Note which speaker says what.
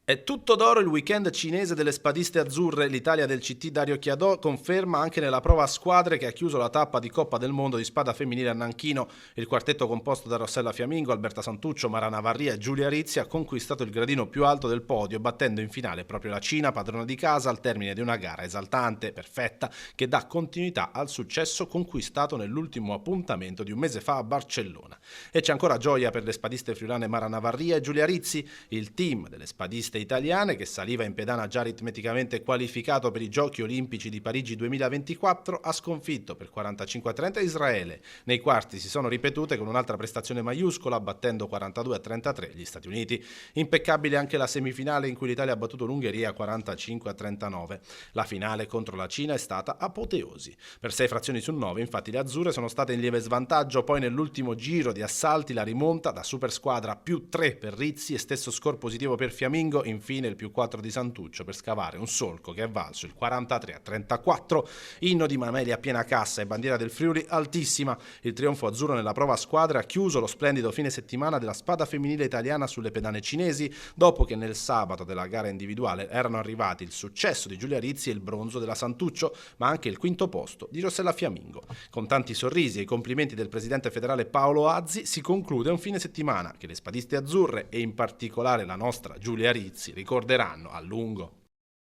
Speaker 1: È tutto d'oro il weekend cinese delle spadiste azzurre. L'Italia del CT Dario Chiadò conferma anche nella prova a squadre che ha chiuso la tappa di Coppa del Mondo di spada femminile a Nanchino. Il quartetto composto da Rossella Fiamingo, Alberta Santuccio, Marana Varria e Giulia Rizzi ha conquistato il gradino più alto del podio, battendo in finale proprio la Cina, padrona di casa, al termine di una gara esaltante, perfetta, che dà continuità al successo conquistato nell'ultimo appuntamento di un mese fa a Barcellona. E c'è ancora gioia per le spadiste friulane Marana Varria e Giulia Rizzi. Il team delle spadiste italiane, che saliva in pedana già aritmeticamente qualificato per i Giochi Olimpici di Parigi 2024, ha sconfitto per 45-30 Israele. Nei quarti si sono ripetute con un'altra prestazione maiuscola, battendo 42-33 gli Stati Uniti. Impeccabile anche la semifinale in cui l'Italia ha battuto l'Ungheria 45-39. La finale contro la Cina è stata apoteosi. Per 6 frazioni su 9, infatti, le azzurre sono state in lieve svantaggio, poi nell'ultimo giro di assalti la rimonta da super squadra più 3 per Rizzi e stesso score positivo per Fiamingo, infine il più 4 di Santuccio per scavare un solco che è valso il 43-34, inno di Mameli a piena cassa e bandiera del Friuli altissima. Il trionfo azzurro nella prova a squadre ha chiuso lo splendido fine settimana della spada femminile italiana sulle pedane cinesi, dopo che nel sabato della gara individuale erano arrivati il successo di Giulia Rizzi e il bronzo della Santuccio, ma anche il quinto posto di Rossella Fiamingo. Con tanti sorrisi e i complimenti del presidente federale Paolo Azzi si conclude un fine settimana che le spadiste azzurre e in particolare la nostra Giulia Rizzi ricorderanno a lungo.